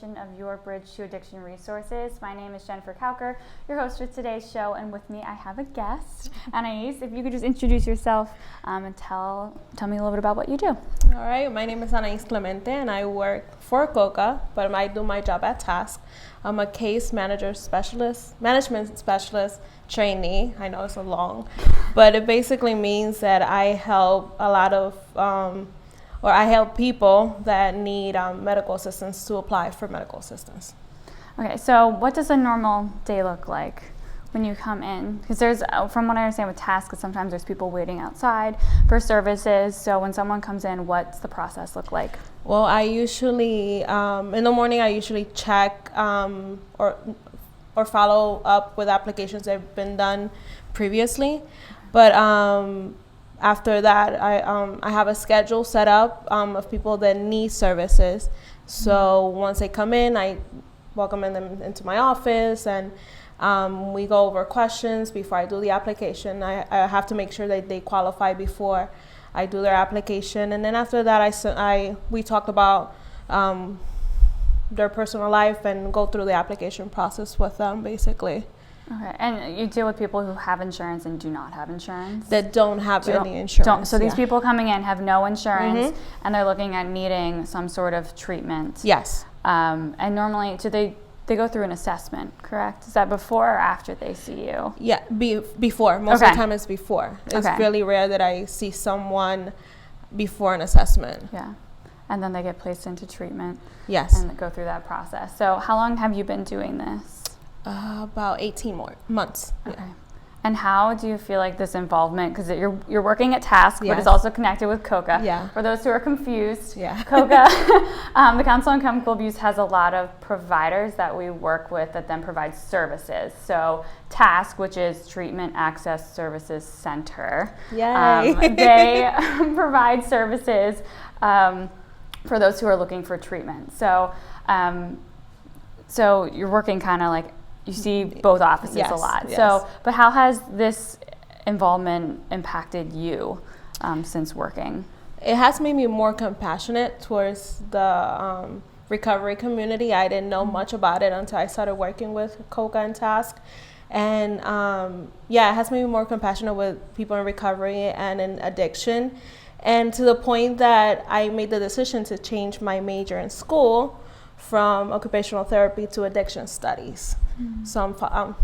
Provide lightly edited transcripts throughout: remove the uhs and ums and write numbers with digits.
edition of Your Bridge to Addiction Resources. My name is Jennifer Cowker, your host for today's show, and with me I have a guest, Anais. If you could just introduce yourself and tell me a little bit about what you do. All right, my name is Anais Clemente, and I work for COCA, but I do my job at TASC. I'm a case management specialist trainee. I know it's a long, but it basically means that I help a lot of I help people that need medical assistance to apply for medical assistance. Okay, so what does a normal day look like when you come in? Because there's, from what I understand with TASC, sometimes there's people waiting outside for services. So when someone comes in, what's the process look like? Well, I usually, in the morning, I usually check or follow up with applications that have been done previously. But after that, I have a schedule set up of people that need services. So once they come in, I welcome them into my office, and we go over questions before I do the application. I have to make sure that they qualify before I do their application, and then after that, we talk about their personal life and go through the application process with them, basically. Okay, and you deal with people who have insurance and do not have insurance? That don't have any insurance. So these people coming in have no insurance, and they're looking at needing some sort of treatment. Yes. And normally, do they go through an assessment, correct? Is that before or after they see you? Yeah, before. Most of the time it's before. It's really rare that I see someone before an assessment. Yeah. And then they get placed into treatment. Yes. And go through that process. So how long have you been doing this? About 18 more months. Okay. Yeah. And how do you feel like this involvement, because you're working at TASC, Yes. but it's also connected with COCA. Yeah. For those who are confused, Yeah. COCA, the Council on Chemical Abuse, has a lot of providers that we work with that then provide services. So TASC, which is Treatment Access Services Center, Yay. they provide services for those who are looking for treatment. So, so you're working kind of like, you see both offices a lot. Yes. So, but how has this involvement impacted you since working? It has made me more compassionate towards the recovery community. I didn't know much about it until I started working with COCA and TASC. And it has made me more compassionate with people in recovery and in addiction. And to the point that I made the decision to change my major in school from occupational therapy to addiction studies. So I'm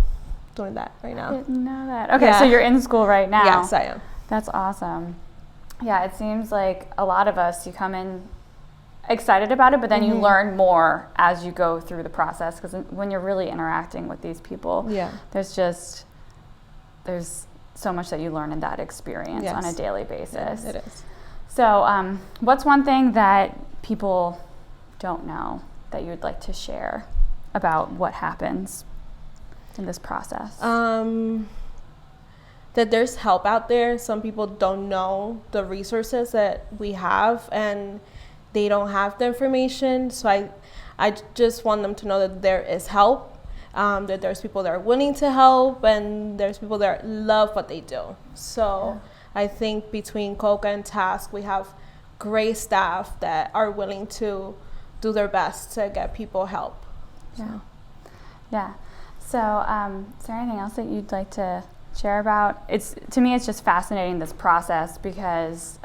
doing that right now. I didn't know that. Okay, so you're in school right now. Yes, I am. That's awesome. Yeah, it seems like a lot of us, you come in excited about it, but then you learn more as you go through the process, because when you're really interacting with these people, there's so much that you learn in that experience on a daily basis. Yes, it is. So what's one thing that people don't know that you'd like to share about what happens in this process? That there's help out there. Some people don't know the resources that we have, and they don't have the information. So I just want them to know that there is help, that there's people that are willing to help, and there's people that love what they do. So I think between COCA and TASC, we have great staff that are willing to do their best to get people help. Yeah. So is there anything else that you'd like to share about? To me, it's just fascinating, this process, because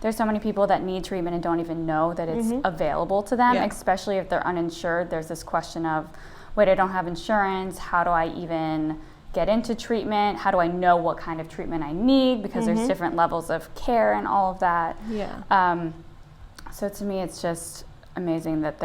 there's so many people that need treatment and don't even know that it's available to them, especially if they're uninsured. There's this question of, wait, I don't have insurance. How do I even get into treatment? How do I know what kind of treatment I need? Because there's different levels of care and all of that. Yeah. So to me, it's just amazing that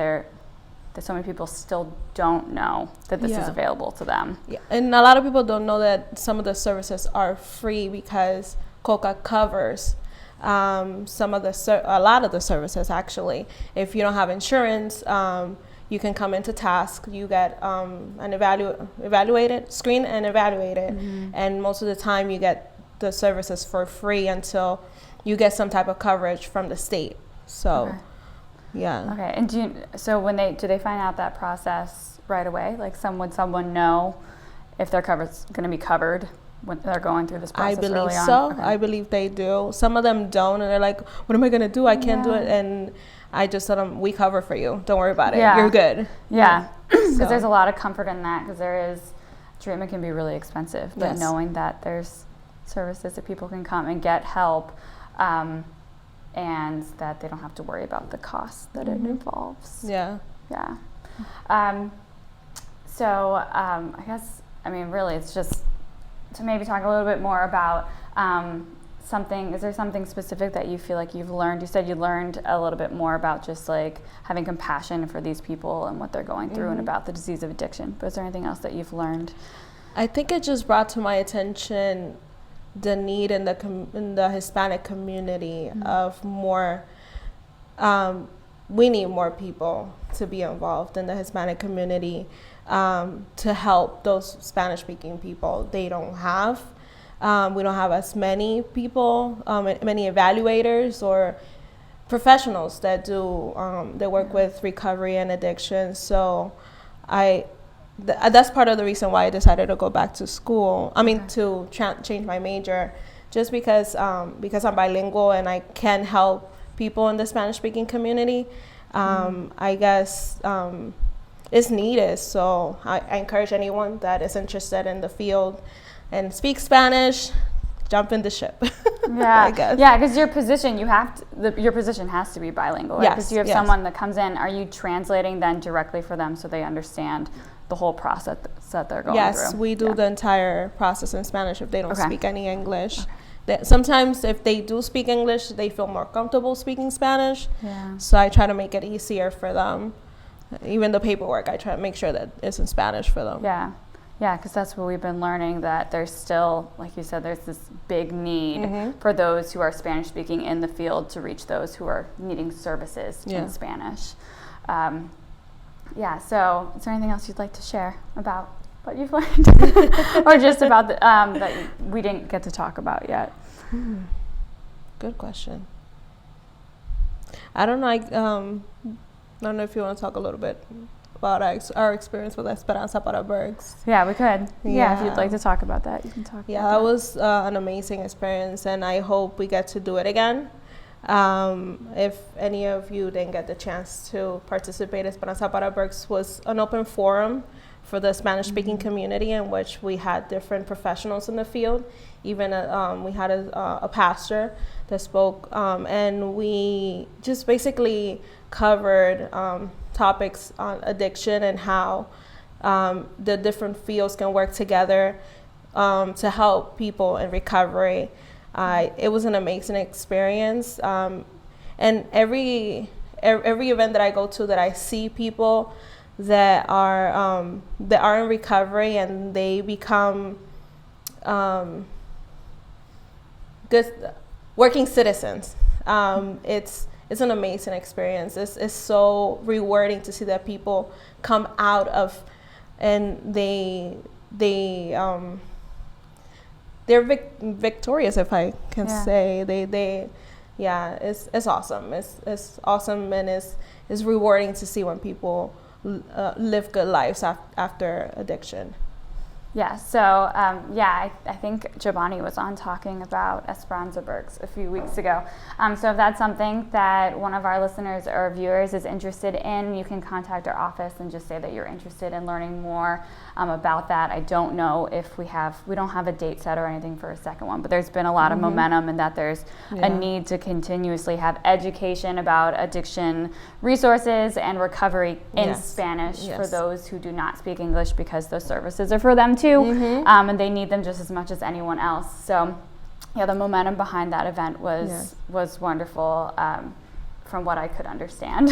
so many people still don't know that this is available to them. Yeah, and a lot of people don't know that some of the services are free because COCA covers a lot of the services, actually. If you don't have insurance, you can come into TASC, you get screened and evaluated, and most of the time you get the services for free until you get some type of coverage from the state. So. Yeah. Okay. And do they find out that process right away? Like, would someone know if their cover's going to be covered when they're going through this I process believe early on? so. Okay. I believe they do. Some of them don't, and they're like, "What am I gonna do? I can't do it." And I just tell them, "We cover for you. Don't worry about it. Yeah. You're good." Yeah, because So- there's a lot of comfort in that, because treatment can be really expensive, but Yes. knowing that there's services that people can come and get help, and that they don't have to worry about the costs that it involves. Yeah. Yeah. I guess, really it's just to maybe talk a little bit more about is there something specific that you feel like you've learned? You said you learned a little bit more about just like having compassion for these people and what they're going through and about the disease of addiction. But is there anything else that you've learned? I think it just brought to my attention the need in the Hispanic community of more. We need more people to be involved in the Hispanic community to help those Spanish-speaking people. They don't have. We don't have as many people, many evaluators or professionals that do that work with recovery and addiction. So that's part of the reason why I decided to go back to school. To change my major, just because I'm bilingual and I can help people in the Spanish-speaking community. I guess it's needed. So I encourage anyone that is interested in the field and speaks Spanish, jump in the ship. Yeah, I guess. Yeah, because your position, your position has to be bilingual, right? Because you have someone that comes in. Are you translating then directly for them so they understand the whole process that they're going through? Yes, we do the entire process in Spanish if they don't Okay. speak any English. Sometimes if they do speak English, they feel more comfortable speaking Spanish. Yeah. So I try to make it easier for them. Even the paperwork, I try to make sure that it's in Spanish for them. Yeah. Yeah, because that's what we've been learning, that there's still, like you said, there's this big need for those who are Spanish speaking in the field to reach those who are needing services in Spanish. So is there anything else you'd like to share about what you've learned? Or just about that we didn't get to talk about yet? Good question. I don't know. I don't know if you want to talk a little bit about our experience with Esperanza para Berks. Yeah, we could. Yeah, if you'd like to talk about that, you can talk about that. Yeah, it was an amazing experience, and I hope we get to do it again. If any of you didn't get the chance to participate, Esperanza para Berks was an open forum for the Spanish-speaking community in which we had different professionals in the field. Even we had a pastor that spoke, and we just basically covered topics on addiction and how the different fields can work together to help people in recovery. It was an amazing experience, and every event that I go to, that I see people that are in recovery and they become good working citizens. It's an amazing experience. It's so rewarding to see that people come out of, and they're victorious, if I can say. It's awesome. It's awesome, and it's rewarding to see when people live good lives after addiction. Yeah, so I think Giovanni was on talking about Esperanza Berks a few weeks ago. So if that's something that one of our listeners or viewers is interested in, you can contact our office and just say that you're interested in learning more about that. I don't know if we don't have a date set or anything for a second one, but there's been a lot of momentum, and that there's a need to continuously have education about addiction resources and recovery in Spanish for those who do not speak English, because those services are for them too, and they need them just as much as anyone else. So the momentum behind that event was wonderful, from what I could understand.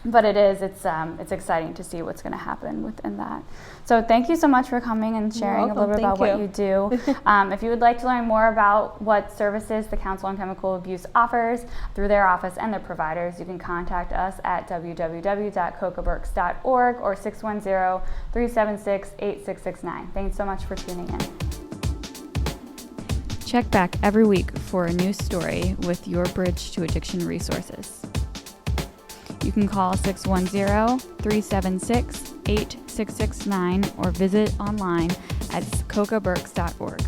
But it's exciting to see what's going to happen within that. So thank you so much for coming and sharing a little bit about what you do. If you would like to learn more about what services the Council on Chemical Abuse offers through their office and their providers, you can contact us at www.cocaberks.org or 610-376-8669. Thanks so much for tuning in. Check back every week for a new story with your Bridge to Addiction resources. You can call 610-376-8669 or visit online at cocaberks.org.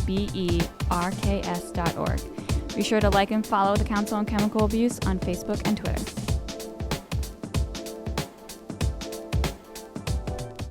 COCABERKS.org. Be sure to like and follow the Council on Chemical Abuse on Facebook and Twitter.